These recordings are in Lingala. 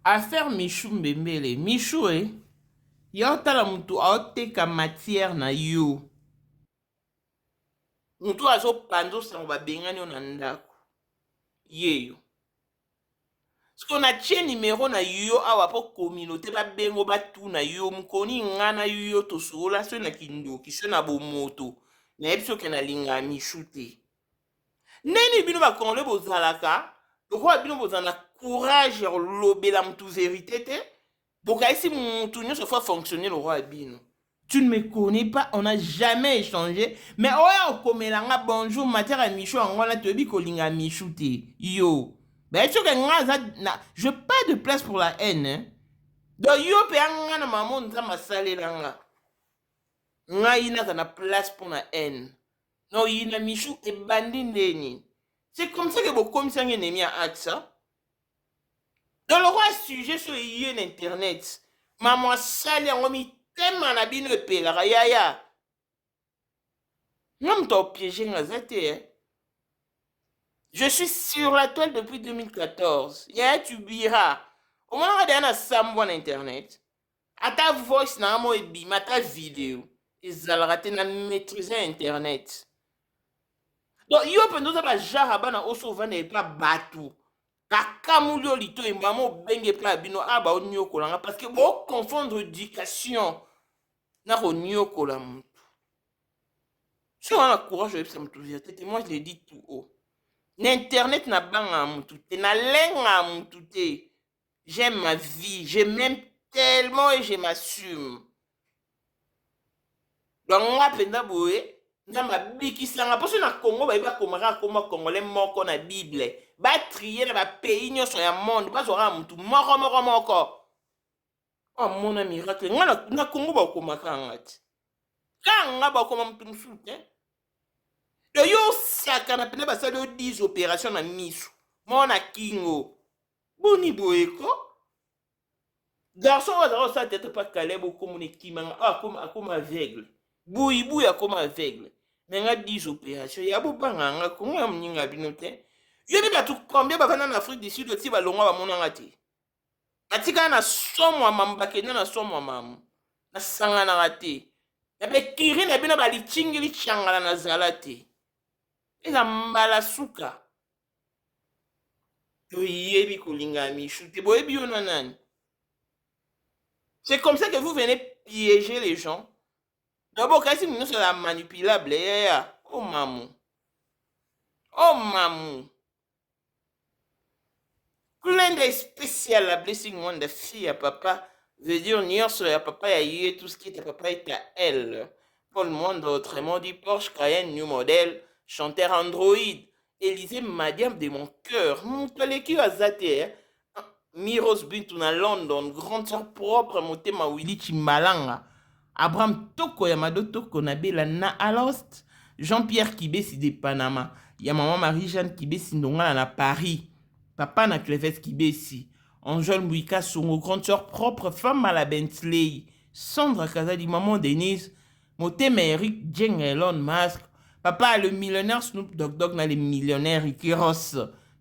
Affaire Michou Mbembele. Michou, yo tala mutu aoteka matière na yo. Mutu azo panzo sango babengani yo na ndako. Yeyo. Ce qu'on a tien numéro na yo awa po communauté ba bengo ba tu na yo mukoni ngana yo to sola so na kindoki so na bomoto. Na ebiso ke na linga Michou te. Neni bino ba konle bozalaka. Pourquoi bino bozana courage ya lobela mutu vérité te? Pourquoi ici mutu nyo se fait fonctionner le roi bino? Tu ne me connais pas, on n'a jamais échangé. Mais oya okomelanga bonjour matière à Michou angona tobi kolinga Michou te. Yo. Ben tu je pas de place pour la haine. Hein? Donc yo pe anga na maman nza masale langa. Nga ina na place pour la haine. Non ina Michou e bandi ndeni. C'est comme ça que vous commissaires un ennemi à AXA. Dans le roi sujet sur internet, maman sali en mi tellement na bino pe la yaya. Non t'as piégé ngazate. Je suis sur la toile depuis 2014. Yaya tu biras. Au moment où on a sambo en internet, à ta voice na mo ebi, ma ta vidéo, ils allaient na maîtriser internet. Donc yo pendo za ba jaraba na oso vana e pa batu. Kakamulio lito e mamo benge pla bino aba onyoko langa parce que bo confondre éducation na onyoko la mutu. Si on a courage de s'enthousiasmer, moi je le dis tout haut. L'internet na banga mutu te na lenga mutu te. J'aime ma vie, je m'aime tellement et je m'assume. Donc nga penda boye Nzamba bikisanga parce que na Congo ba komara koma congolais moko na Bible ba trier na ba pays nyonso ya monde ba zora mutu moko oh mon ami miracle nga na Congo ba komaka ngati kanga ba koma mutu msute de yo saka na pena ba sa de 10 opérations na misu mona kingo boni boeko garçon wa ça tête pas calé beaucoup mon ekimanga comme aveugle Boui à comme aveugle. Mais on a 10 opérations. Il y a beaucoup de gens qui ont dit que il y a tout combien de gens en Afrique du Sud qui ont dit que na somme mamba ke na somme mamu na sanga na raté na be kiri na bino bali chingili changala na zalate eza mbala suka to yebi kolinga Michou te boyebi yo nani. C'est comme ça que vous venez piéger les gens. D'abord, quand nous sommes manipulables, oh maman. Oh maman. Plein de spécial la blessing one de fille à papa. Veut dire, n'y sur à papa, il y a tout ce qui est à papa est à elle. Pour le monde autrement dit Porsche, Cayenne, New Model, chanteur Android. Élisée Madiam de mon cœur. Mon collègue à Zate. Miros Bintuna London, grande soeur propre, monté ma Willy Chimbalanga. Abraham Toko Yamado Toko Nabela na Alost, Jean-Pierre Kibesi de Panama, ya maman Marie-Jeanne Kibesi Ndonga na Paris, papa na Cleves Kibesi, Angèle Mouika Songo, grande soeur propre, femme à la Bentley, Sandra Kazadi, maman Denise, Motema Eric Jeng Elon Musk, papa le millionnaire Snoop Dogg na les millionnaires Ricky Ross,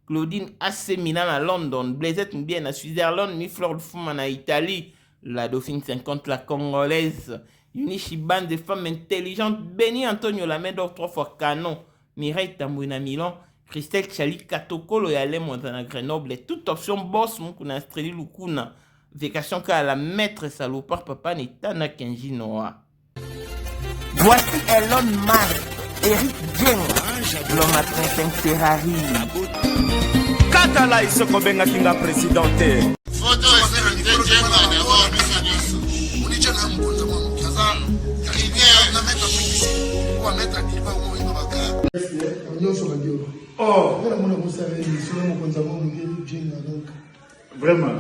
Claudine AC Milan à London, Blaisette Mbien à Switzerland, Mi Fleur de Fuma na Italie, la Dauphine 50, la Congolaise, Unishiban des femmes intelligentes, Béni Antonio la main d'or 3 fois canon, Mireille Tambouina Milan, Christelle Chali Katokolo et Alain Montana Grenoble, toute option boss, mon kuna Streli Lukuna, vacation qu'à la maître salopard papa Netana Kenji Noah. Voici Elon Musk, Eric Jeng, l'homme à 35 Ferrari. Katala iso kobenga kinga presidente. Photo est Jenga d'abord, nous on est déjà là, on Kazan, il vient à mettre on va mettre à Kiba ou on va faire. Oh, vraiment.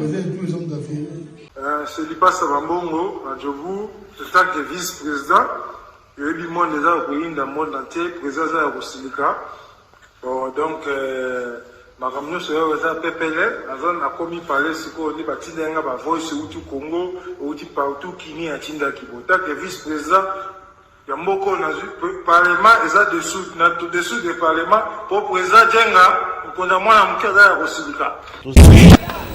C'est Lipa Savambongo, à Djobu, en tant que vice-président. Je vais dire déjà au pays dans le monde entier, président de la Rosilika. Donc, makamno soyo za pepele azon akomi parler siko ni batinda nga ba voice utu Congo uti partout kini atinda kibota que vice président ya mboko na parlement eza dessous na tout dessous de parlement pour président Jenga konda mwana mukeza ya Rosilika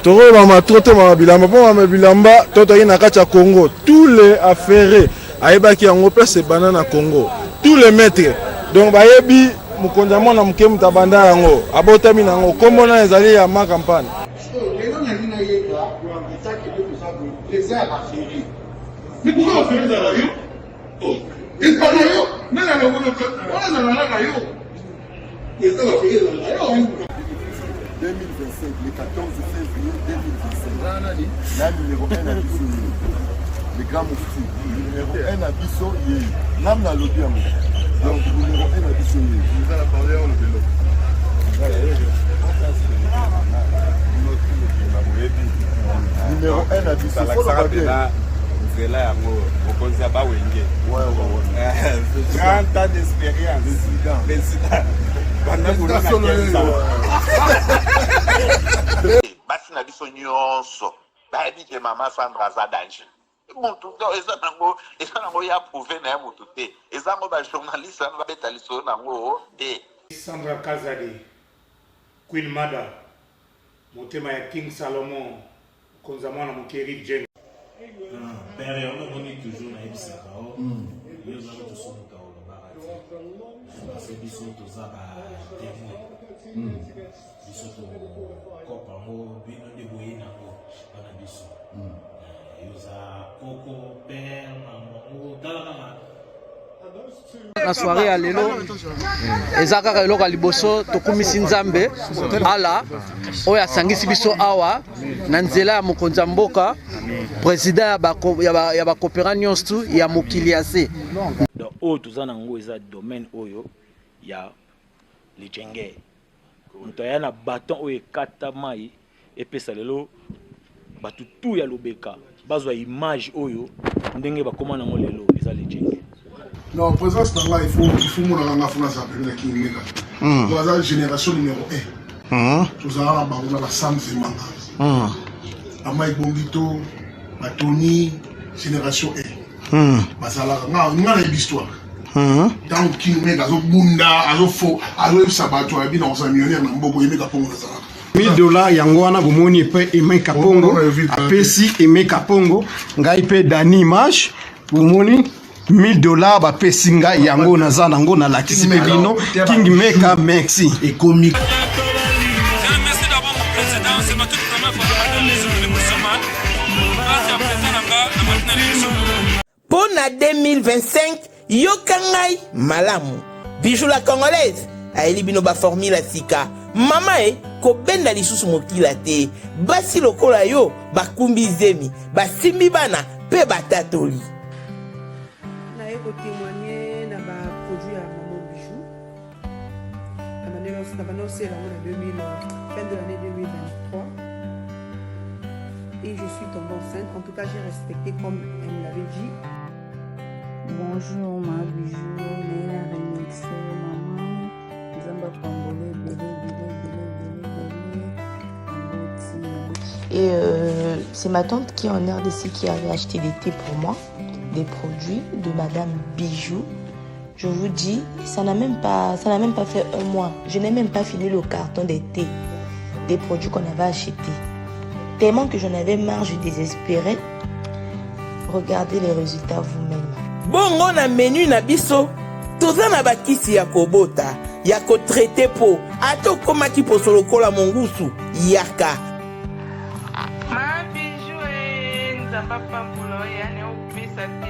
Toro mama trote mama bilamba po mama bilamba toto yi na kati ya Congo. Tous les affairés ayebaki yango place banana Congo. Tous les maîtres. Donc bayebi mukonza mwana muke mutabanda yango. Abotami nango kombo na ezali ya ma campagne. Mais pourquoi on fait ça là? Et pas là, mais là, on a là, 2025, le 14 février 2025. La numéro 1 à Bisso, le grand moufti. Numéro 1 à Bisso, l'âme n'a l'objet à moi. Donc, numéro 1 à Bisso, vous allez parler en le vélo. Numéro 1 à Bisso, il faut le rappeler. Là, on ne pas où il est. 30 ans d'expérience. Président. Basi na biso nyonso bayebi ke mama Sandra aza danger mutu eza nango ya prouve na ya mutu te eza ngo bajournaliste wana babeta lisolo nango te. Sandra Kazadi, Queen Mada, motema ya King Salomon, konza mwana mokeri Jen. Père, on est toujours na ebisaka o. Yo za to so ka o barati. Parce que biso to za ba témoin. Biso to ko pa mo bino de boye na ko na biso. Yo za koko père maman o tala kama la soirée ya lelo eza kaka eloko ya liboso tokumisi nzambe ala oyo asangisi biso awa na nzela ya mokonzi ya mboka président ya bakopera nyonso tu ya mokili ya se donc oyo toza nango eza domaine oyo ya lijenge moto aya na baton oyo ekata mai epesa lelo bato tu ya lobeka bazwa image oyo ndenge bakoma nango lelo eza lijenge. Non, présence dans là, il faut mon enfant ça peut qui mega. Dans la génération numéro 1. Tous à la Sam Zemanga. Amai Bombito, Tony, génération 1. Basala nga na histoire. Dans qui mega zo bunda, azo fo, azo sabato abi na sa millionnaire na mboko yemeka pongo ça. $1000 yango wana bomoni pe Emeka Pongo apesi Emeka Pongo ngai pe Dani Mash bomoni $1000 ba pesinga yango naza nango na lakisi pe bino King Meka merci et comique. Merci d'abord mon président, c'est ma toute première fois dans les jours de musulmans. Merci à président Nanga, Pour 2025, Yokangai Malamu. Bijou la congolaise. Aeli bino ba formula sika. Mama ko benda lisusu mokila te. Basi lokola yo bakumbi zemi. Basimbi bana pe batatoli. Témoigner dans ma produit à Maman Bijou. La année aussi fin de l'année 2023. Et je suis tombée enceinte. En tout cas, j'ai respecté comme elle me l'avait dit. Bonjour ma Bijou, Néla Remix, maman, Zamba Congolais, Et c'est ma tante qui est en RDC qui avait acheté des thés pour moi. Des produits de Madame Bijou. Je vous dis, ça n'a même pas fait un mois. Je n'ai même pas fini le carton des thés, des produits qu'on avait achetés. Tellement que j'en avais marre, je désespérais. Regardez les résultats vous-même. Bongo na menu na biso, toza na bakisi ya kobota, ya ko traiter po, ato koma ki posolo kola mongusu, yaka. Ma Bijou nzamba pambulo yani opesa te.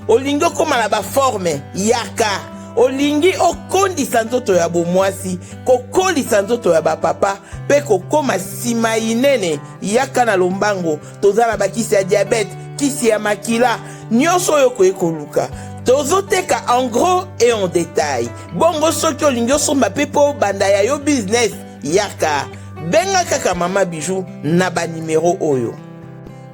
Olingo koma na ba forme yaka. Olingi okondisa nzoto ya bomwasi, kokolisa nzoto ya bapapa, pe kokoma sima inene yaka na lombango, toza na bakisi ya diabète, kisi ya makila, nyonso oyo koekoluka. Tozoteka en gros et en détail. Bongo soki olingi osomba pe po banda ya yo business yaka. Benga kaka Mama Bijou na ba numéro oyo.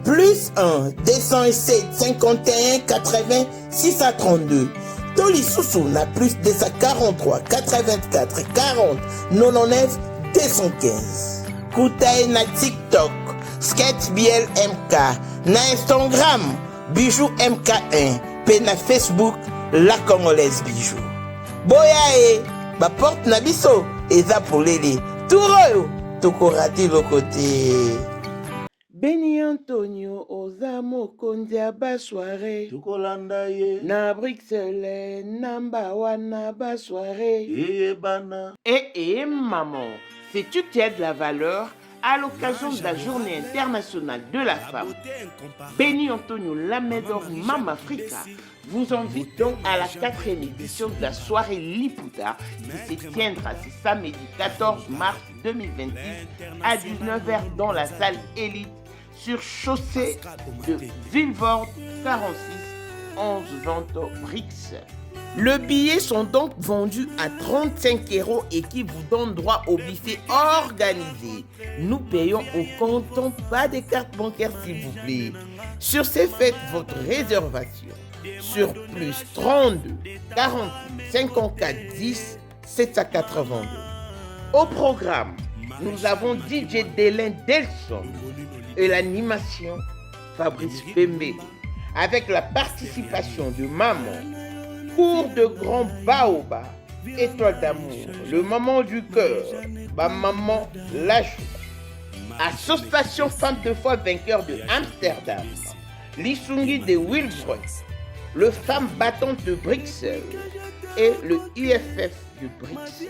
Plus 1 207 51 80 632. Toli Soussou na plus 243 84 40 99 215. Koutaï na TikTok, Sketch BL MK, na Instagram, Bijou MK1, pe na Facebook La Congolaise Bijou. Boya e ba porte na biso eza polele turoyo tokorati lokote. Beni Antonio oza mokonzi ya basoire tokolanda ye na Bruxelles namba wana basoire eyebana. Maman, sais-tu qu'il y a de la valeur à l'occasion de la journée internationale de la femme? Beni Antonio Lamedor Mam Africa vous invite donc à la 4e édition de la soirée Liputa qui se tiendra ce samedi 14 mars 2026 à 19h dans la salle Élite sur chaussée de Villevorde 46 11 20 Brix. Les billets sont donc vendus à 35 € et qui vous donne droit au buffet organisé. Nous payons au comptant, pas de carte bancaire s'il vous plaît. Sur ces faites votre réservation sur plus 32 40 54 10 782. Au programme, nous avons DJ Délin Delson et l'animation Fabrice Pembe avec la participation de Maman, Cours de Grand Baoba, Étoile d'amour, le Maman du cœur, ma maman Lachou, Association Femmes de foi vainqueur de Amsterdam, l'Isungi de Wilbrod, le Femmes battantes de Bruxelles et le UFF de Bruxelles.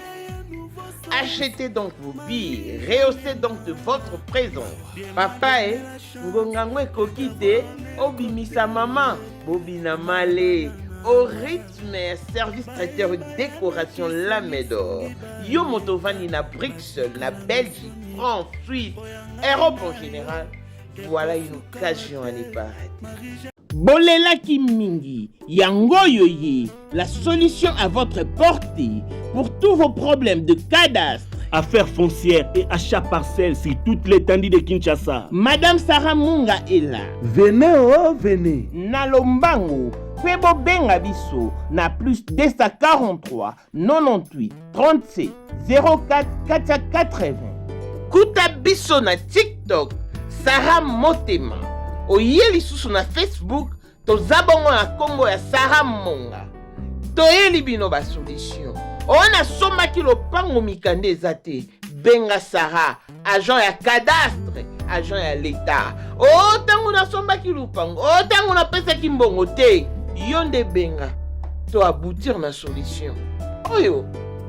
Achetez donc vos billets, rehaussez donc de votre présence. Papa ngongangwe kokite, obimisa maman, bobina male. Au rythme service traiteur décoration Lamedor. Yo motovani na Bruxelles, na Belgique, France, Suisse, Europe en général. Voilà une occasion à ne pas rater. Bolela Kimingi, Yango Yoye, la solution à votre portée pour tous vos problèmes de cadastre, affaires foncières et achats parcelles sur toute l'étendue de Kinshasa. Madame Sarah Munga est là. Venez, oh, venez. Nalombango, Febo Benga Biso, na plus 243 98 37 04 480. Kuta Biso na TikTok, Sarah Motema. Oyeli susu na Facebook, tozabongo na Congo ya Sarah Monga. Toyeli bino ba solution. On somaki lopango mikande ezate. Benga Sarah, agent ya cadastre, agent ya l'État. O tango na sombaki lopango, o tango na pesa kimbongo te. Yonde benga, to aboutir na solution. Oyo,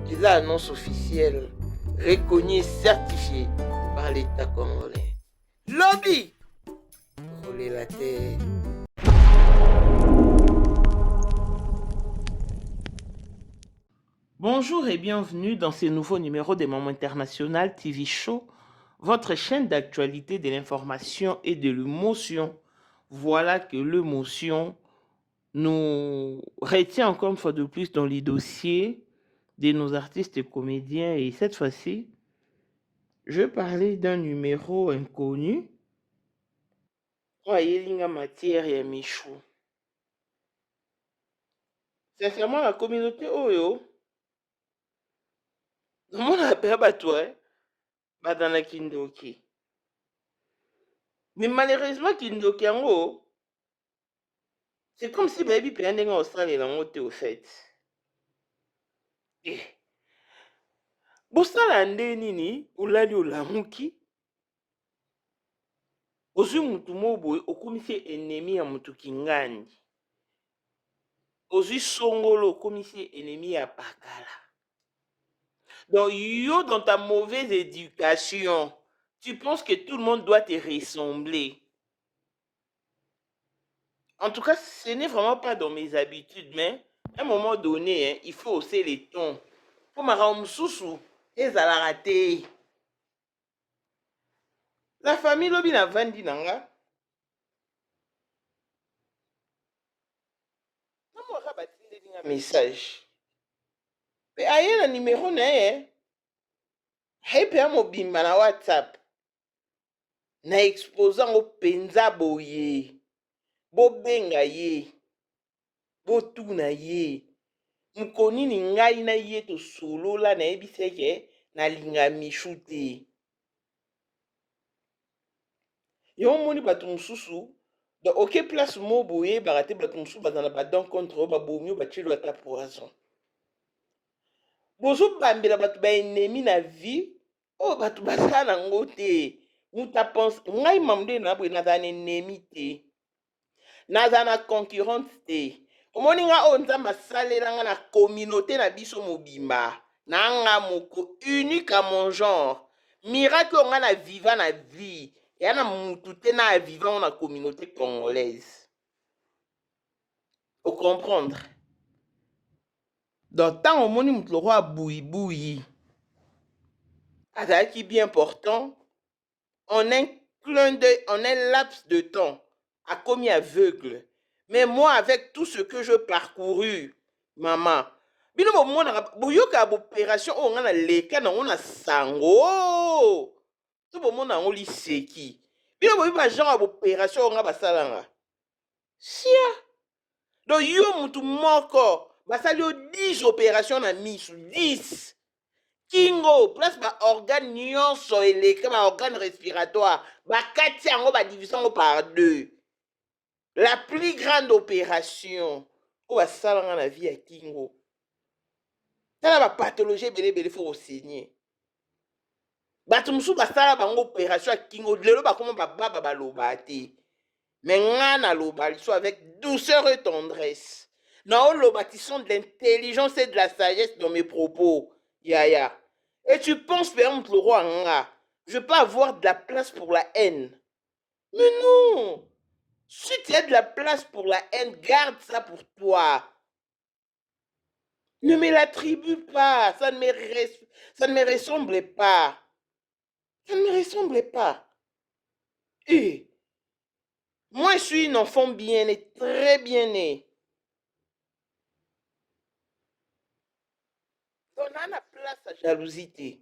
c'est l'annonce officielle, reconnue et certifiée par l'État congolais. Lobby, rouler la tête. Bonjour et bienvenue dans ce nouveau numéro des Moments International TV Show, votre chaîne d'actualité de l'information et de l'émotion. Voilà que l'émotion nous retient encore une fois de plus dans les dossiers de nos artistes et comédiens. Et cette fois-ci, je vais parler d'un numéro inconnu. Linga matière et Michou. Sincèrement, la communauté Oyo, on appelle Batoué, dans la Kindoki. Mais malheureusement, Kindoki en haut, c'est comme si baby payait en Australie dans le au fait. Bosala nini ulali ulamuki. Ozui mutu mobo okomisi ennemi ya mutu kingani. Ozui songolo okomisi ennemi ya pakala. Donc, yo, dans ta mauvaise éducation, tu penses que tout le monde doit te ressembler. En tout cas, ce n'est vraiment pas dans mes habitudes, mais à un moment donné, hein, il faut hausser les tons. Pour ma ramsoussou, et ça l'a raté. La famille lobi na vandi nanga. Comment rabattre un message? Mais aye na numéro na ye. Haye pe mobimba na WhatsApp. Na exposant au penza boye. Bo benga ye. Bo tuna ye. Mukoni ni ngai na ye to solo la na ebiseke na linga michute. Yo moni batu mususu Donc, ok, place mo boye, barate batonsu, bazana badon contre ba bomio, ba chilo ata poison. Bozo bambela batu ba ennemi na vie, oh batu basala nango te. Muta pense, ngai mamde na boye nazana ennemi te. Nazana concurrente te. Omoni nga o nzamba salela nga na communauté na biso mobimba. Na nga moko unique à mon genre. Miracle nga na vivant na vie. Ya na mutu te na vivant na communauté congolaise. Faut comprendre. Donc tant omoni mutu le roi boui. Azala qui bien important. En un clin d'œil, en un laps de temps, a commis aveugle. Mais moi, avec tout ce que je parcouru, maman, bino bomona boyoka opération o ngana leka na ngona sango. To bomona ngoli seki. Bino boyiba genre opération o ngaba salanga. Sia. Do yo mutu moko, basali yo 10 opérations na misu, 10. Kingo, place ba organe nyonso eleka ba organe respiratoire, ba kati yango ba division par 2. La plus grande opération o ba salanga na vie ya Kingo. Tala ba pathologie belé faut enseigner. Batu musu ba sala bango opération ya Kingo, lelo ba koma ba baba ba loba te. Mais ngana loba liso avec douceur et tendresse. Na o loba ti sont de l'intelligence et de la sagesse dans mes propos. Yaya. Et tu penses, par exemple, le roi Nga, je peux avoir de la place pour la haine. Mais non! Si tu as de la place pour la haine, garde ça pour toi. Ne me l'attribue pas. Ça ne me ressemble pas. Ça ne me ressemble pas. Et moi, je suis une enfant bien née, très bien née. On a la place à jalousie.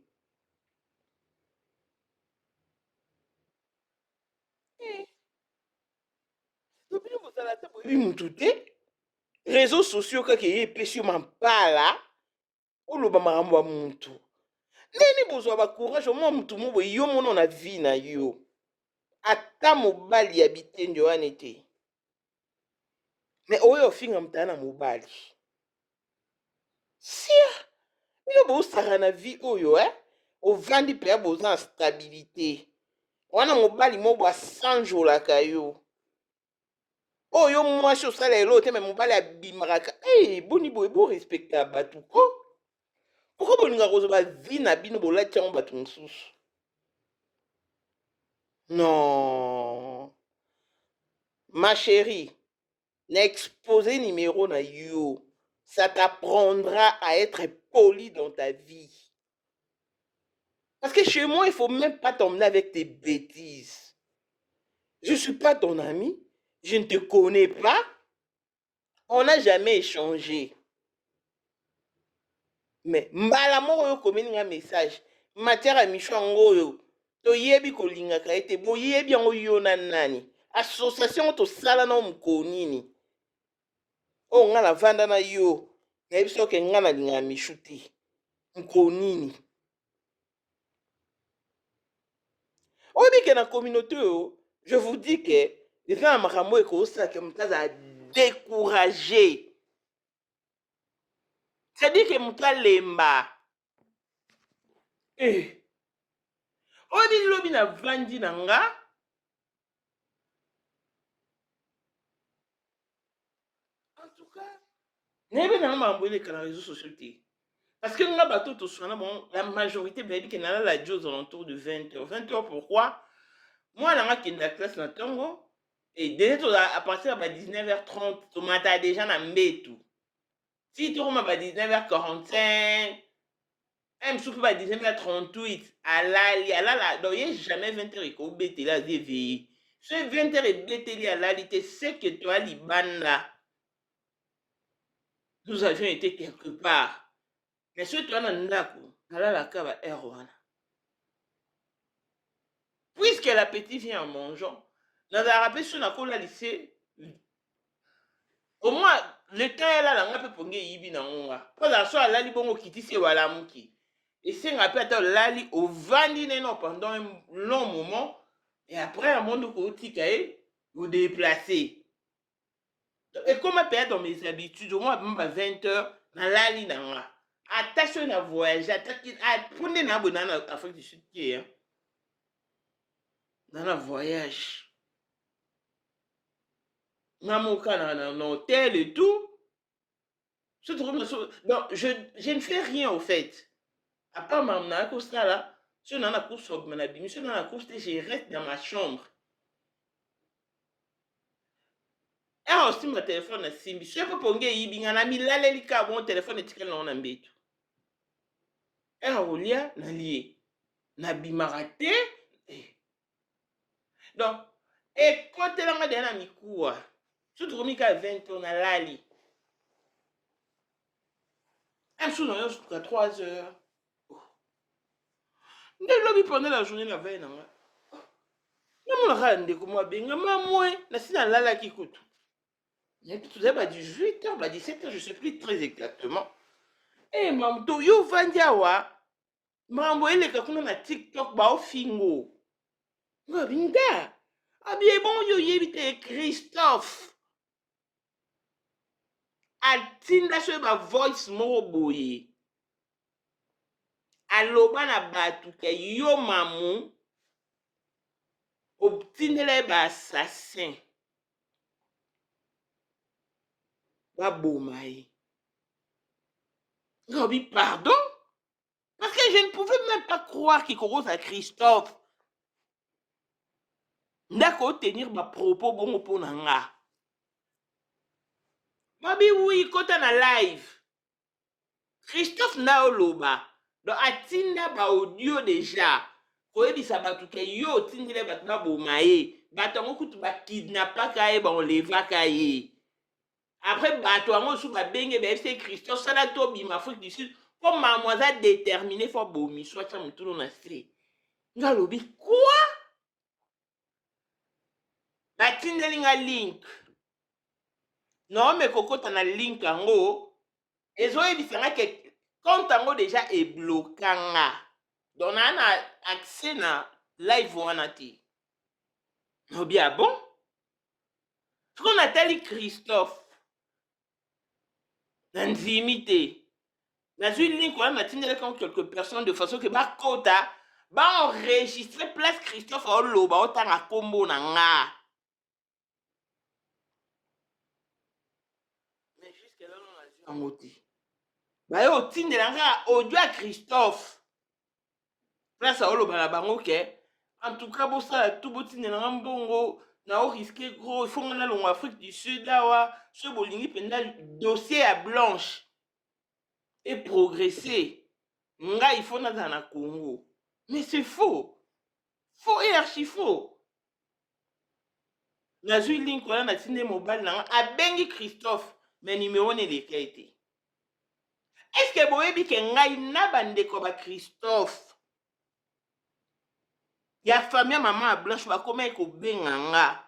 Réseaux sociaux kaka epesi mampala oloba makambo ya muntu nini bozwa ba courage mo mutu mo boye yo mono na vie na yo ata mobali ya bitenjo wana te mais oyo ofinga mutana mobali sia bino bosaka na vie oyo ovandi mpe boza na stabilité wana mobali mo bo asanjolaka yo oyo mwasi osala elo te me mobali abimaka boni boye bo respecta bato ko pourquoi bolinga kozwa vie na bino bolati yango bato mosusu non ma chérie na exposé numéro na yo ça t'apprendra à être poli dans ta vie parce que chez moi il faut même pas t'emmener avec tes bêtises je suis pas ton ami. Je ne te connais pas. On n'a jamais échangé. Mais mbala moko yo komeni nga message. Matière à michango yo. To yebi ko linga ka ete bo yebi yango yo na nani. Association to sala na mkonini. O nga la vanda na yo. Na yebiso ke nga na linga mishuti. Mkonini. Obi ke na communauté yo, je vous dis que les gens makambo eko ça que mutaza découragé. C'est-à-dire que muta lemba. Obi lobi na vandi na nga. En tout cas, nebe na mambo ile kana réseaux sociaux te. Parce que nga bato to sona bon la majorité baby que na la jose aux alentours de 20h. 20h pourquoi? Moi na nga kenda classe na tongo. Et dès à partir de 19h30, tu m'as déjà na mbetu. Si tu m'as 19h45, même si tu m'as 19h38, alala, donc il n'y a jamais 20h et qu'on bête là, d'éveiller. Ce 20h et bête là, l'alité, c'est que toi, l'Ibanda, nous avions été quelque part. Mais si tu as un ndako, alala, kaba, erwana. Puisque l'appétit vient en mangeant, dans la rappel sur la cola lycée, au moins le temps est là, on peut pongé yibi na onga. Pas la soirée là, li bongo kiti se wala muki. Et c'est un rappel à lali au vandi non pendant un long moment. Et après, à mon côté, vous déplacez. Et comme je perds dans mes habitudes, au moins à 20h, dans la ligne, attention à voyager, prenez un abonnement en Afrique du Sud, dans le voyage. Dans mon cas, dans l'hôtel et tout. Donc, je ne fais rien, au fait. À part ma course là, je n'en ai course sur ma bimie, je n'en ai course, je reste dans ma chambre. Et aussi, mon téléphone est simbi. Je peux pas y bien, na mi lalelika, mon téléphone est tiré dans l'embête. Et on lia, na lié. Na bimarate. Donc, et quand tu as un ami quoi, tu te remets qu'à 20 ans à l'ali. Un jour, on jusqu'à 3 heures. Ne l'objet pendant la journée, la veille, non. Je me rends comme moi, bien, moi, je suis dans la qui coûte. Il y a tout ça, 18h, 17h, je ne sais plus très exactement. Et maman, tu yo vandiawa. Maman, elle est comme na TikTok, ba au fingo. Nga binga. Abie bon yo yebite Christophe. Atinda so ba voice mo boye. Aloba na batu ke yo mamu. Obtindele ba assassin. Ba bomaye. Robi, pardon? Parce que je ne pouvais même pas croire qu'il commence à Christophe. D'accord, tenir ma propos bon pour nanga. Mabi oui, quand on a live. Christophe na oloba. Donc atinda ba audio déjà. Koyebi sa batu ke yo tindile batu ba bomaye. Batango kutu ba kidnappa kaye ba on leva kaye. Après batu ango sou ba benge ba FC Christophe ça la tobi ma Afrique du Sud. Comme mademoiselle déterminée faut bomi soit ça me tout na stré. Ngalobi quoi? Batindeli nga link. Non mais kokota na link ango. Ezoyebisanga ke compte ango déjà est bloqué. Donc on a accès na live wana ti. No bien bon? Ce qu'on appelle Christophe. L'intimité. Dans une ligne on a tindeli comme quelques personnes de façon que ba kota ba enregistrer place Christophe au loba otanga kombo na nga. Mais jusque là on a dit en moti. Ba yo tindela nga audio à Christophe. Place au loba la bango ke. En tout cas, bon ça tout botine na mbongo na o risqué gros, il faut qu'on aille en Afrique du Sud là ce bolingi penda dossier à blanche et progresser. Nga il faut na dans na Congo. Mais c'est faux. Faux et archi faux. Na zui link wala na tinde mobile na a bengi Christophe mais numéro ne lekaité. Est-ce que boyebi ke ngai na bande ko ba Christophe? Ya famille maman a blanche ba comment ko benganga.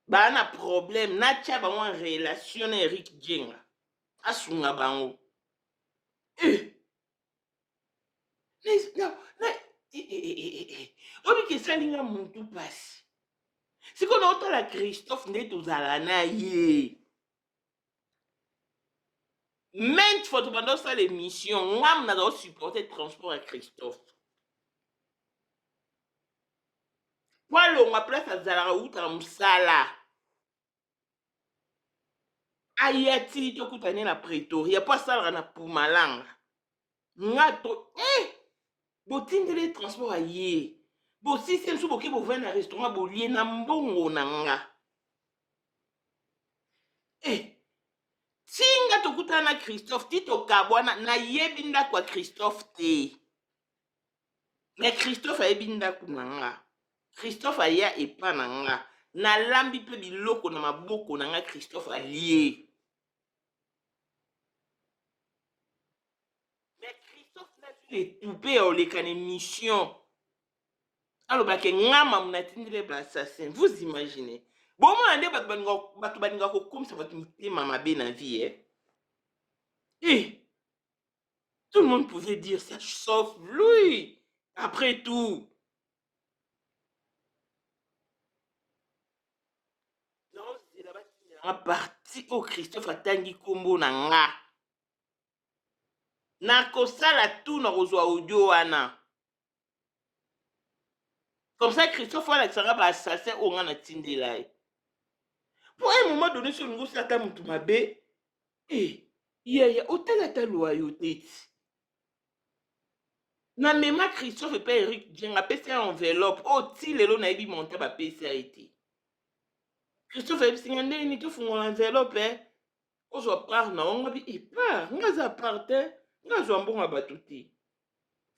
Ba na problème na tia ba en relation na Eric Djenga. Asunga bango. Non, obi ke salinga muntu pasi. Si qu'on entend la Christophe nde tozala na ye. Même fois pendant ça l'émission, ngam na supporter transport à Christophe. Walo ma place à Zara uta msala. Ayati to kutane na Pretoria, pas ça na Pumalanga. Ngato botindele transport aye. Bo système sou boke bo vendre na restaurant bo lié na mbongo na nga. Tinga to kutana Christophe tito kabwana na yebinda kwa Christophe te. Mais Christophe ayebinda kunanga. Christophe aya epa na nga. Na lambi pe biloko na maboko na nga Christophe allié. Mais Christophe n'a vu les toupés au lekane mission. Alors bah que ngama mnatindile ba assassin. Vous imaginez? Bon moi ande batu baninga ko comme ça batu mitema mabe na vie tout le monde pouvait dire ça sauf lui. Après tout. a parti au Christophe atangi kombo na nga. Na kosala tout na kozwa audio wana. Comme ça, Christophe Alexandra va assassin au nga na tindelaï. Pour un moment donné, sur le niveau, ça t'a moutou ma bé. Eh, ya, hôtel à ta loyauté. Na mema Christophe et pas Eric, j'ai un PC enveloppe. Oh, ti lelo na ebi monté ba PC a été. Christophe a dit, ni tout font enveloppe, hein. Ozo part na, on a dit, eh, pas, nga za parte, nga zo ambon abatouti.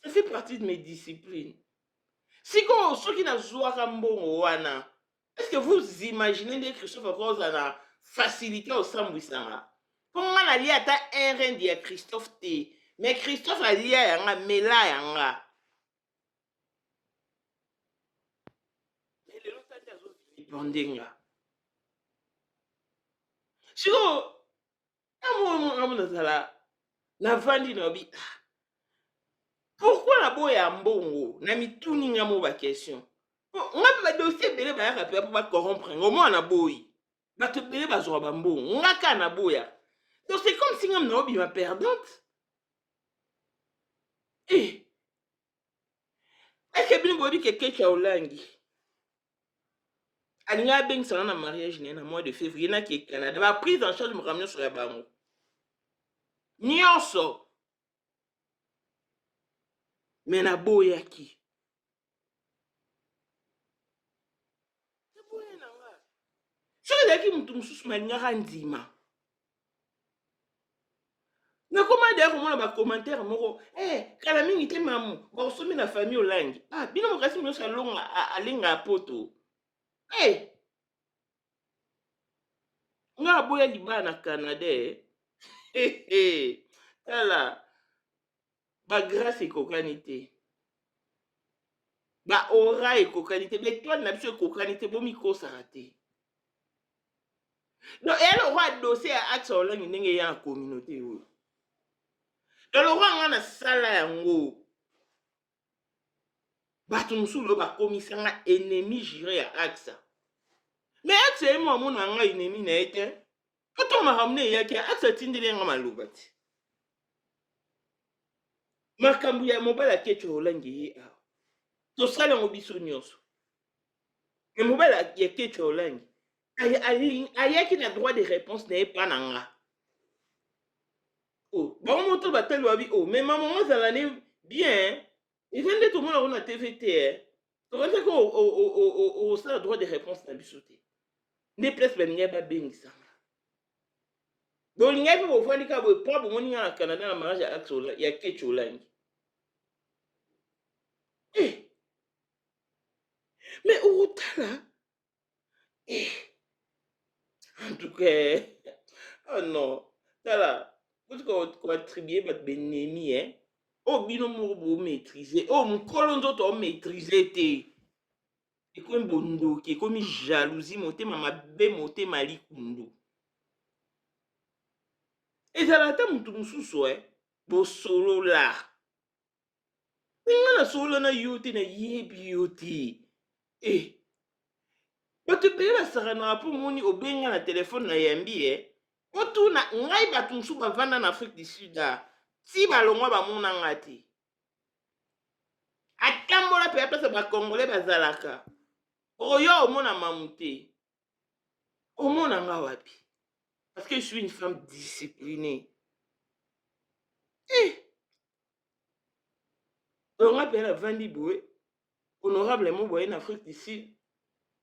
Ça fait partie de mes disciplines. Si quand ceux qui n'a pas bon wana, est-ce que vous imaginez que Christophe Rose a la facilité au Sambouissanga? Comment on a lié à ta un rein de Christophe T? Mais Christophe a lié à un mela yanga. Mais le lot a dit bondenga. Si on a na vandi na bi. Pourquoi la boya mbongo na mituni nga mo ba question? Nga ba dossier belé ba ya pour pas corrompre. Ngomo na boyi. Ba te belé ba zo ba mbongo. Nga ka na boya. Donc c'est comme si nga na obi ma perdante. Eh. Est-ce que bien bobi quelqu'un qui a olangi? Alinga beng sa na mariage na mois de février na ki Canada. Ba prise en charge mo ramener sur la bango. Nyonso. Mais na boya ki. Na boya na nga. Soki ezalaki mutu mosusu malingaka ndima. Na koma d'ailleurs komona ba commentaire moko, eh kala mingi te mamu, ba osomi na famille olangi. Ah, bino mokasi mino salonga alinga poto. Eh. Nga boya liba na Canada. Tala. Ba grâce et cocanité. Ba aura et cocanité. Mais toi, n'a pas cocanité, bon micro s'arrêter. Donc, elle aura dossier à axe en langue, il y a une communauté. Donc, le roi, on a sala yango. Batum sous le bas commissaire ennemi juré à axe. Mais axe est moi, mon ennemi n'a été. Quand on m'a ramené, il y a qu'un axe tindé en maloubati. Makambu ya mobile a kecho olangi ya. To sala ngobiso nyonso. Le mobile ya kecho olangi. Aya qui n'a droit de réponse n'est pas nanga. Oh, bon moto batel wabi oh, mais maman ça l'année bien. Il vient de tout le monde on a TVT. Tu vois que au ça droit de réponse na bisoté. Ne place ben n'y pas bien ça. Donc il n'y a pas de fois que vous pas bon ni en Canada na mariage à Axola, il y a kecho olangi. Eh. Mais au là. Eh. En tout cas, oh non, là, vous attribuez votre bénémi, hein? Oh, bino vous maîtriser. Oh, mon colon d'autre maîtriser, et comme bondo, qui est comme jalousie, monter ma bé, monter ma likundo. Et ça l'attend mon tout sous hein? Bo solo là. Mais on a solo na yote na yebi yote. Eh. Bato peye la sarana pour moni obenga na téléphone na yambi otu na ngai bato musu bavanda na Afrique du Sud si balongwa bamona ngati atambola pe apesa ba congolais bazalaka oyo omona mamute omona nga wapi parce que je suis une femme disciplinée on a la vandi boue honorable mo boye na Afrique du Sud.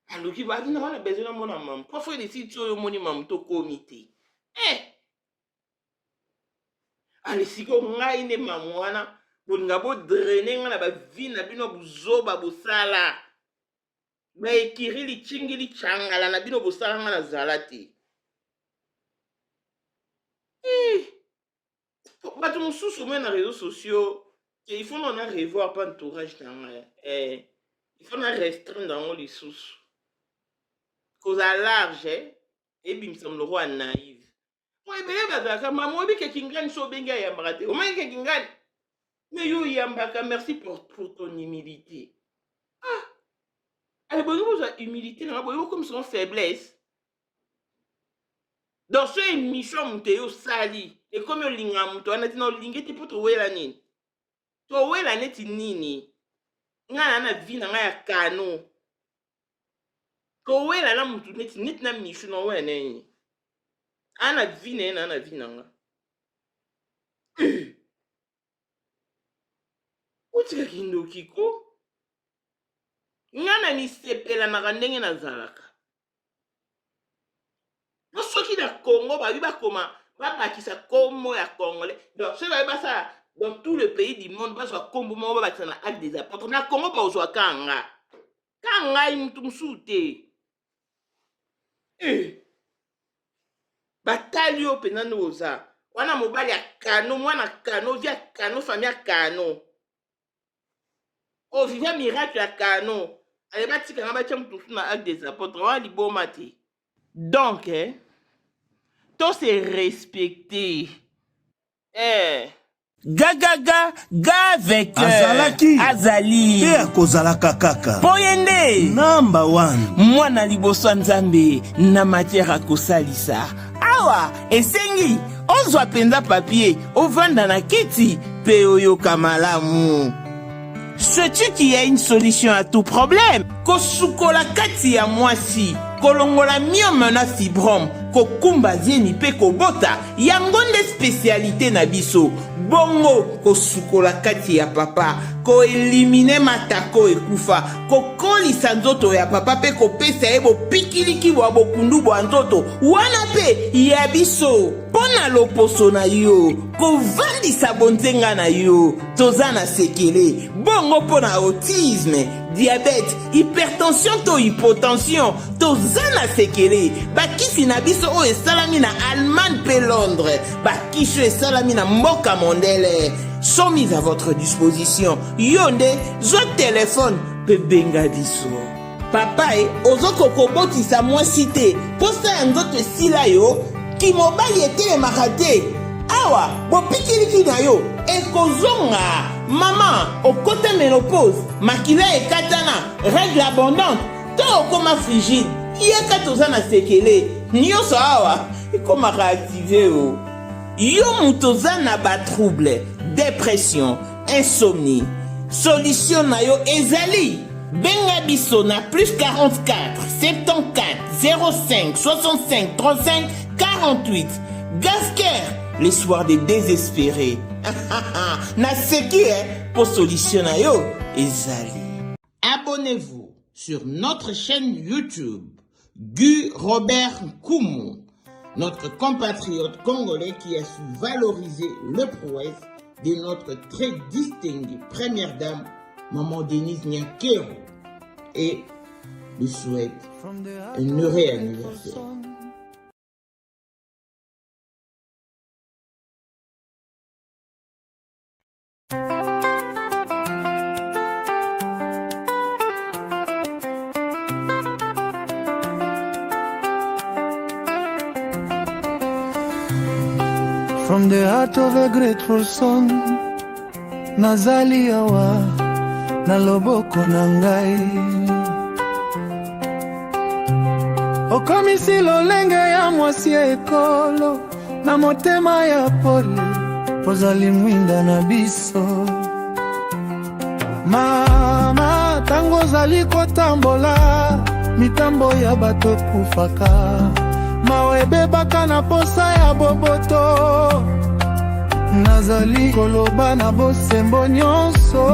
Alors qui va dire on a besoin de mon maman. Pourquoi ici tu as mon maman to comité. Allez si ko ngai ne mamwana bolinga bo drainer nga na ba vie na bino buzoba bosala. Ba ekirili chingili changala na bino bosala nga na zalati. Bato mususu mais na réseaux sociaux il faut on a revoir pas entourage dans il faut on restreindre dans les sous. Cause à large, et bim semble le roi naïf. Moi, il y a maman, il y a quelqu'un qui benga yambrate. Au moins, quelqu'un. Mais yo yambaka, merci pour ton humilité. Ah! Allez, bon, vous avez humilité, vous comme son faiblesse. Dans ce émission muteyo sali et comme olinga muto ana tina olinga ti poto wela nini to wela neti nini nga na vina nga ya kano to wela na mutu neti na mishu no wela nini ana vina nga utika kindo kiko nga na ni sepela na ndenge na zalaka soki na Congo ba biba koma ba bakisa komo ya congolais donc ce va ça dans tout le pays du monde ba so kombo mo ba bakisa na acte des apôtres na Congo ba zo kanga mutu msute batali o pena noza wana mobali ya kano mwana kano via kano famille ya kano o vivia miracle ya kano ale batika nga batia mutu na acte des apôtres wa liboma te donc tout se respecter. Gaga avec Azali Kozalaka kaka Poyende number 1 mwana liboso nzambe na matière kosalisa awa esengi ozwa penza papier ovanda na kiti pe oyoka malamu. Sais-tu qu'il y a une solution à tout problème? Kosukola kati ya mwasi kolongola myome na fibrome kokumba zieni pe kobota yango nde spécialité na biso bongo kosukola kati ya papa ko elimine matako ekufa kokolisa nzoto ya papa pe kopesa ye bopikiliki bwa bokundu bwa nzoto wana pe ya biso mpona loposo na yo kovandisa bonzenga na yo toza na sekele bongo mpona autisme diabète hypertension to hypotension toza na sekele bakisi na biso oyo esalami na Allemagne pe Londres bakisi oyo esalami na mboka mondele sont mis à votre disposition. Yonde, zo téléphone pe benga biso. Papa ozoko koboti sa moi cité. Posta nzoto sila yo ki mobali ete makate. Awa, bo pikiliki na yo ekozonga. Maman, au côté ménopause, makila ekatana, règle abondante, to okoma frigide. Yeka tozana sekele. Nyoso awa, ikoma réactiver o. Yo mutoza na ba trouble, dépression, insomnie. Solution na yo ezali. Benga biso na plus 44 74 05 65 35 48. Gasker, l'espoir des désespérés. Na seki pour solution na yo ezali. Abonnez-vous sur notre chaîne YouTube Gu Robert Nkumu, notre compatriote congolais qui a su valoriser le prouesse de notre très distinguée première dame, Maman Denise Nyakero, et lui souhaite un heureux anniversaire. From the heart of a grateful son, nazali awa na loboko na ngai. Okomisi lolenge ya mwasi ekolo na motema ya pole, ozali mwinda na biso. Mama, tango ozali kotambola, mitambo ya bato kufaka. Mawebe baka na posa ya boboto, nazali koloba na bosembo nyonso.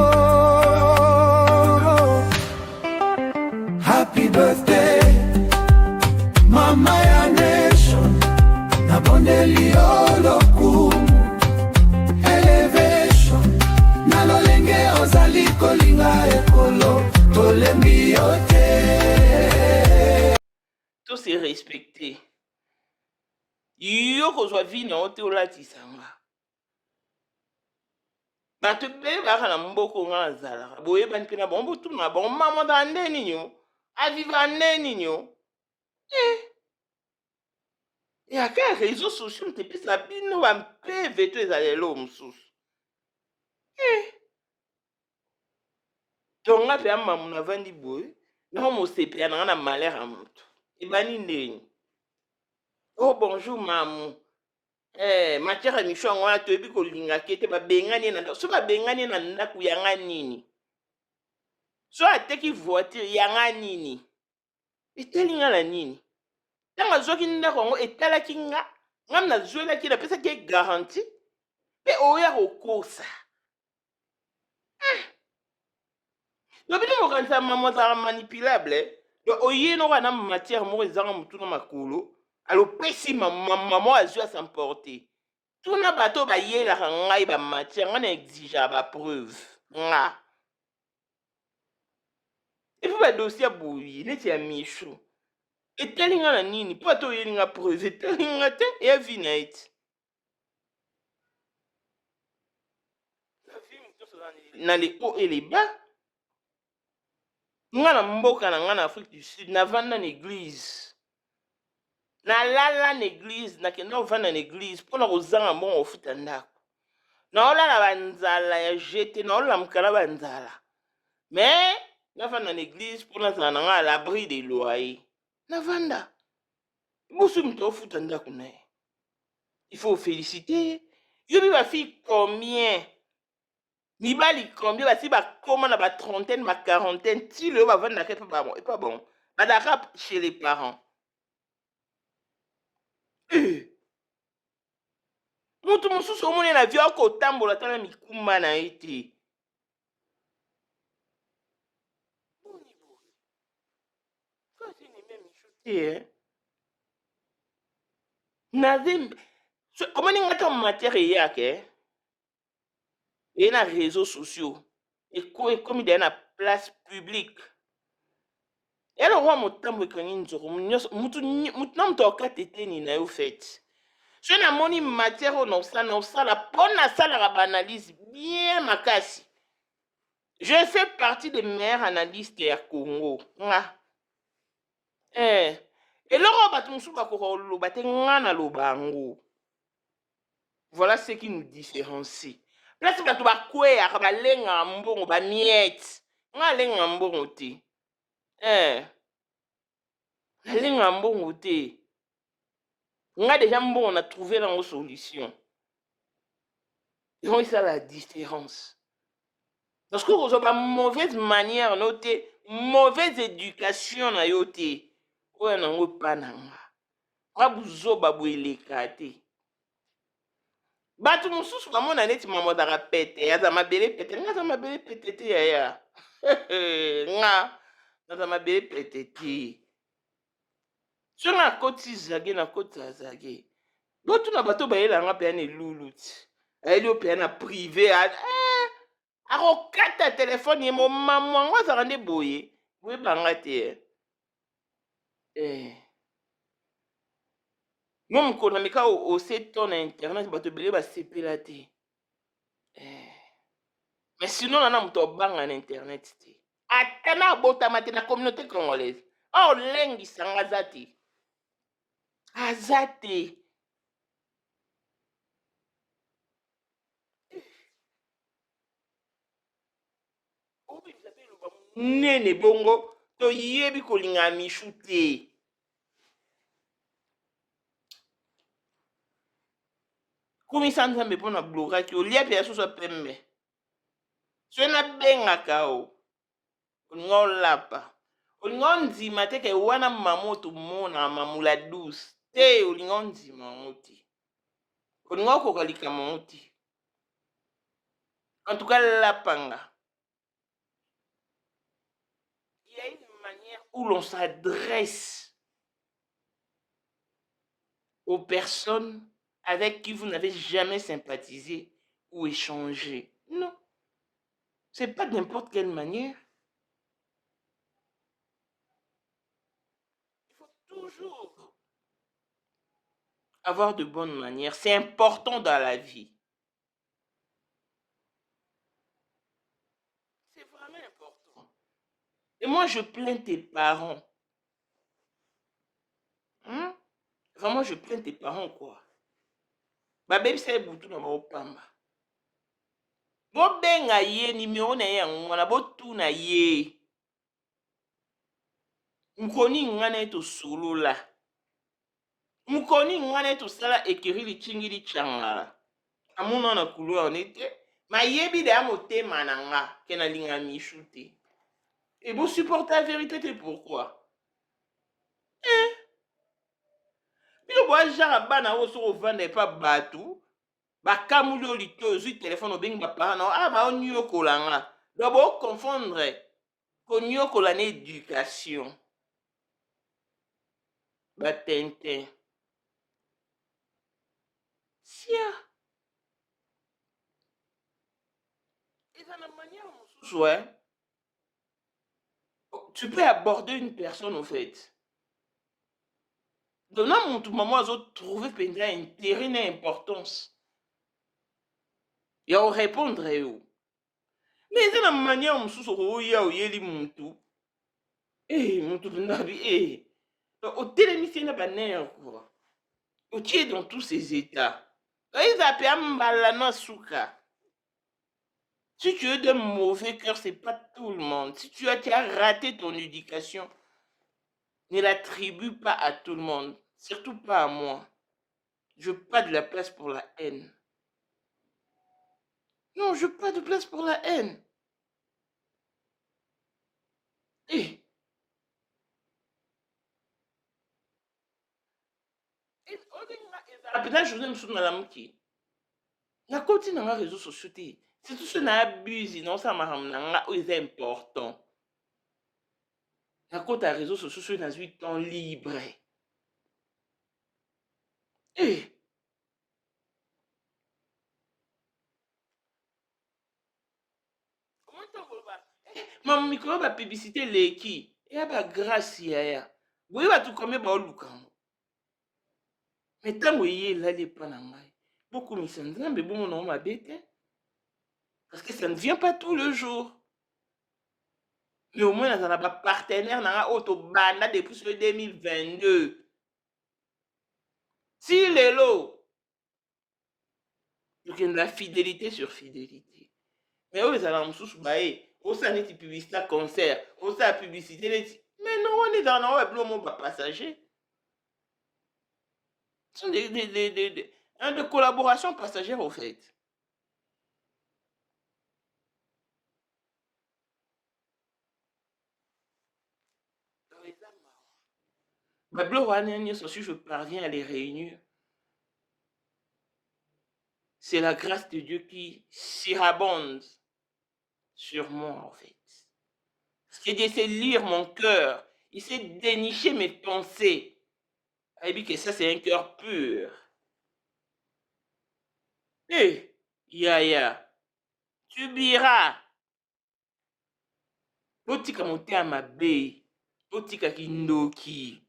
Happy birthday, mama ya nation, nabondeli olokumu, elevation, na lolenge ozali kolinga ekolo, tolembi yote. Tout c'est respecté. Yo kozwa vini ote olatisanga. Bato pe baka na mboko nga zala. Boye ban pena bombo tu na bon maman da ndeni nyo. A vivre ndeni nyo. Ya ka réseaux sociaux te pisa bino ba mpe veto ezalelo msusu. Tonga pe amma muna vandi boye. Na mo sepe na malheur a mutu. Ibani ndeni. Oh, bonjour, maman. Matière à michon, on a tué ko linga kete ba bengani na so ba bengani na ndaku yanga nini. So ateki voiture yanga nini. Etelinga la nini. Tanga zoki ndako ngo etala kinga. Ngam na zoela ki na pesa ki garantie. Pe oya kokosa. Lobini mo kanisa maman za manipulable. Do oye no wana matière mo ezanga mutu na makolo. Alo pesi maman azua s'emporter. Tout na bateau ba yela ngai ba matière ngana exige ba preuve. Nga. Et puis ba dossier bouilli, neti ya michou. Et telinga na nini, po to yelinga preuve, telinga te e vinait. La vie muto na les hauts et les bas. Nga na mboka na nga na Afrique du Sud, na vanda na église. Na lala na église, na kenda vanda na église, pona kozanga mbongo ofuta ndako. Na ola na banzala ya jeté, na ola mkala banzala. Mais, na vanda na église, pona zana nga à l'abri des loyers. Na vanda. Bosu mto ofuta ndako na ye. Il faut féliciter. Yobi ba fille combien? Mibali combien ba si ba koma na ba trentaine, ba quarantaine, ti le ba vanda ke pas bon, et pas bon. Ba daka chez les parents. Mutu mususu omone na vie ko tambola tala mikumba na ete. Ça c'est ni même chuté hein. Nazim comment ni ngata matière yake? Et na réseaux sociaux. Et comme il est na place publique. Et le roi motambo kanyi nzoro mutu na mto okatete ni na yo fait. Je na moni matière on ça la pona ça la analyse bien makasi. Je fais partie des meilleurs analystes à Congo. Nga. Et le roi batumusu bakoko lobate ngana lobango. Voilà ce qui nous différencie. Place bato bakwea ka balenga mbongo ba miette. Nga lenga mbongo te. Lenga mbongo te. Nga déjà mbongo na trouvé dans une solution. Et on ça la différence. Parce que vous avez une mauvaise manière noter, mauvaise éducation na yote. Oya nango pananga. Abuzo babueleka te. Batu mususu bamona neti mama da rapete ya za mabele pete nga za mabele pete te ya nga za mabele pete te so na koti zage na koti zage botu na bato bayela nga pe na luluti ayeli pe na privé akokata telefone ye mo maman nga za rande boye boye banga te Moi, je connais aussi ton internet, je vais te sepela te. Mais sinon, on a un bang en internet. Atana bota mate na communauté congolaise. Oh, lengi sangazati. Azate. Nene bongo, to yebi kolinga michute. Kumi sanza me pona bloka ki olia pe aso so pembe. So na benga kao. Olinga olapa. Olinga nzima te ke wana mamoto mona mamula douce. Te olinga nzima moti. Olinga kokalika moti. En tout cas la panga. Il y a une manière où l'on s'adresse aux personnes avec qui vous n'avez jamais sympathisé ou échangé. Non. C'est pas n'importe quelle manière. Il faut toujours avoir de bonnes manières. C'est important dans la vie. C'est vraiment important. Et moi, je plains tes parents. Vraiment, je plains tes parents, quoi. Ba baby c'est butu na ba pamba. Bo benga ye numéro na ye ngwana bo tu na ye. Nkoni ngana eto solo la. mukoni ngane to sala ekiri li chingi li changala amuna na couleur onete ma yebi de amote mananga kena linga michute et vous supportez la vérité c'est pourquoi Bilo bois genre bana o so vendre pas batu ba kamuli olito zu téléphone obeng ba parano ba onyo kolanga do bo confondre konyo kolana éducation ba tente sia et dans la manière ouais tu peux aborder une personne au fait donnant mon tout moment à trouver pendant intérêt et importance et on répondrait où mais c'est la manière on se trouve ya ou yeli muntu muntu nabi au télémission na banner quoi au tu es dans tous ces états ils appellent mbalano souka. Si tu es de mauvais cœur, c'est pas tout le monde. Si tu as raté ton éducation, ne l'attribue pas à tout le monde. Surtout pas à moi. Je veux pas de la place pour la haine. Non, je veux pas de place pour la haine. La journée, je suis dans la mouki. La côté dans les réseaux sociaux, c'est tout ce qui abuse, non, ça m'a ramené, c'est important. La côté des réseaux sociaux, c'est dans 8 temps libre. Comment tu vas? Mon micro va publicité les qui? Et à ba grâce ya. Oui, va tout comme ba lukan. Mais tant que y est là les panangai. Beaucoup me sentent mais bon non ma bête. Parce que ça ne vient pas tout le jour. Mais au moins, on a un partenaire dans l'autobanda depuis le 2022. Si les lots, il y a de la fidélité sur fidélité. Mais eux, ils ont une publicité concert, on a publicité. Mais non, on est dans un pas passager. Ce sont des collaborations passagères, au fait. Si je parviens à les réunir, c'est la grâce de Dieu qui surabonde sur moi, en fait. Parce que Dieu sait lire mon cœur, il sait dénicher mes pensées. Il dit que ça, c'est un cœur pur. Yaya, tu biras. Otika monter à ma baie, otika kindoki.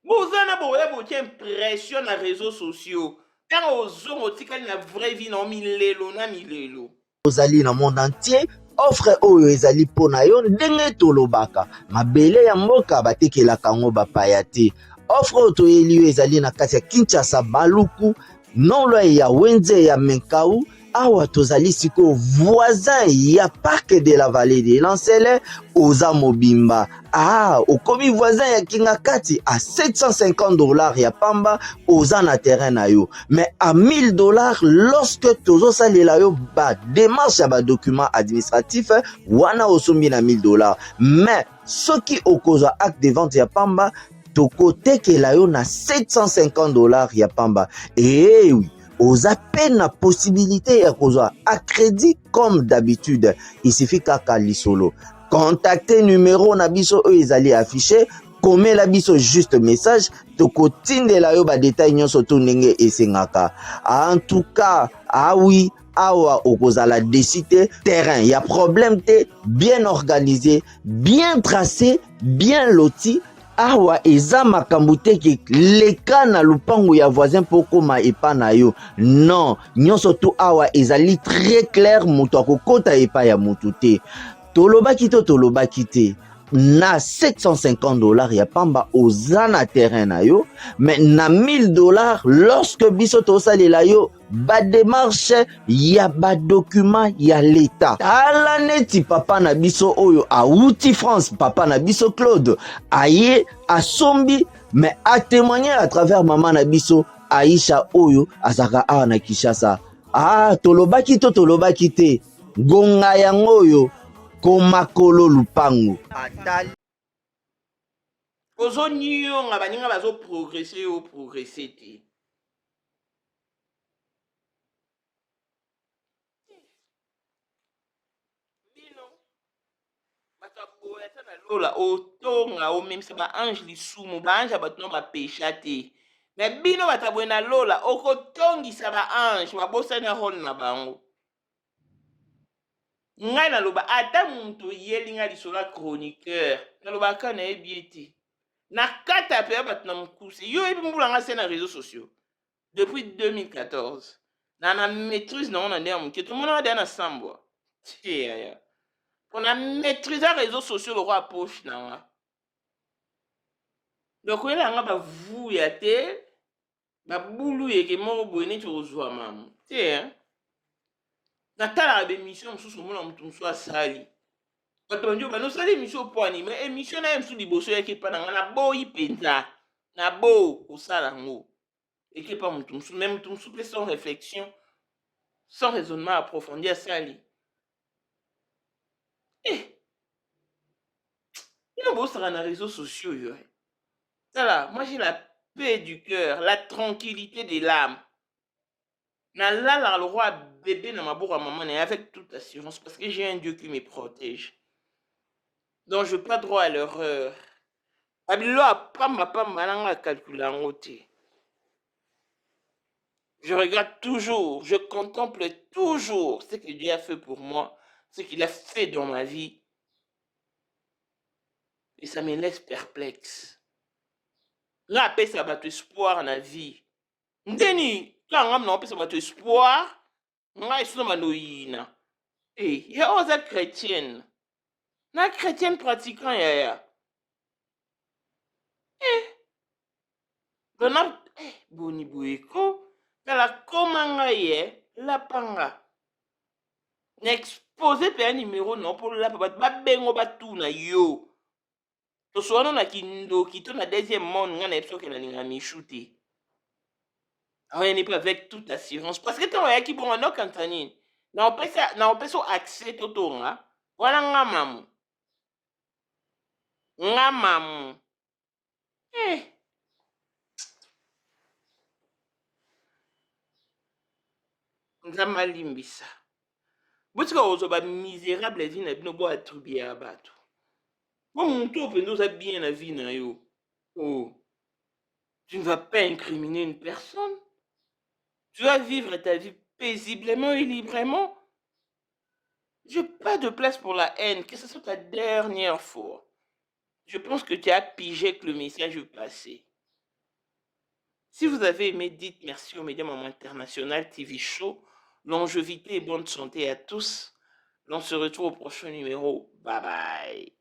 Vous avez impression dans les réseaux sociaux. Quand vous avez la vraie vie, non, milelo. Ozali na monde entier, offre oyo ezali pona yo ndenge tolobaka. Mabele ya mboka batekelaka ngo bapaya te. Offre oyo toyeli yo ezali na kati ya Kinshasa Baluku, non loin ya Wenze ya Menkau. Awa tozali siko voisin ya parc de la vallée de Lancele oza mobimba. Au komi voisin ya Kingakati à $750 ya pamba oza na terrain na yo. Mais à $1000 lorsque tozo salela yo ba démarche ya ba document administratif wana osombi na $1000. Mais soki okozwa acte de vente ya pamba toko tekela yo na $750 ya pamba. Et oui, aux appels la possibilité à crédit comme d'habitude. Il suffit qu'à l'isolo. Contactez numéro nabiso eux ils allaient afficher. Comme la biso juste message. Toko tinde la yo ba détail nyon soto nenge et sengaka. En tout cas, ah oui. Awa okozala décider terrain. Il y a problème te bien organisé, bien tracé, bien loti. Awa eza makambo te ki leka na lupango ya voisin poko ma epa na yo. Non, nyonso tu awa ezali très clair moto akokota epa ya motu te. Tolobaki te. na 750 dollars ya pamba oza na terrain na yo, mais na 1000 dollars lorsque biso tosalela yo ba démarche ya ba document ya l'état. Tala neti papa na biso oyo auti France, papa na biso Claude aye asombi, mais a témoigné à travers maman na biso Aisha oyo azaka awa na Kinshasa. Ah, tolobaki to tolobaki te, ngonga yango oyo komakolo lupango. Ozo nyonga baninga bazo progresser ou progresser te. Lola otonga o même ça ba ange lisumu ba ange batno ba pécha te. Mais bino batabwena lola okotongisa ba ange babosana hol na bango. Ngai naloba ata muntu yelinga lisola chroniqueur naloba kana ebieti na kata pe batna mukuse yo ebi mbulanga se na réseaux sociaux depuis 2014 na maîtrise na ona ndea muke tout monde a na sambwa tiya on a maîtrisé les réseaux sociaux le roi poche na donc il a ba vous ya te ba bulu yeke mo boyene to zwa mamu tiya natala be mission mususu mona mutu musu asali bato banjo bano sali émission po anime émission na musu liboso yake pa na boyi penza na bo osala ngo eke pa mutu musu même mutu musu sans réflexion sans raisonnement approfondi asali il y a na réseaux sociaux yo tala moi j'ai la paix du cœur, la tranquillité de l'âme. Na la le roi bébé na maboko maman et avec toute assurance parce que j'ai un Dieu qui me protège. Donc je n'ai pas droit à l'erreur. Abilo a pamba nanga calcula ngote. Je regarde toujours, je contemple toujours ce que Dieu a fait pour moi, ce qu'il a fait dans ma vie. Et ça me laisse perplexe. Là, après ça va espoir dans la vie. Ndeni, quand on a ça va espoir, on a isso na noina. Eh, il y a aux chrétienne. Na chrétienne pratiquant ya. Dona boni bueko, la komanga ye, la panga. N'exposer pe un numéro non pour la ba bengo ba tuna yo. To soano na kindo kito na deuxième monde nga na epso ke na linga michuté. Ah n'est pas avec toute assurance parce que tant yaki bon no kantani. Na opesa accès toto nga. Wala nga mamu. Nga mamu. Nzama limbisa. Butika ozo ba misérable vie na bino bo attribuer à bato. Bon, mon tour peut nous bien la vie na yo. Oh. Tu ne vas pas incriminer une personne. Tu vas vivre ta vie paisiblement et librement. Je n'ai pas de place pour la haine, que ce soit ta dernière fois. Je pense que tu as pigé que le message est passé. Si vous avez aimé, dites merci au Média Maman International TV Show. Longévité et bonne santé à tous. On se retrouve au prochain numéro. Bye bye.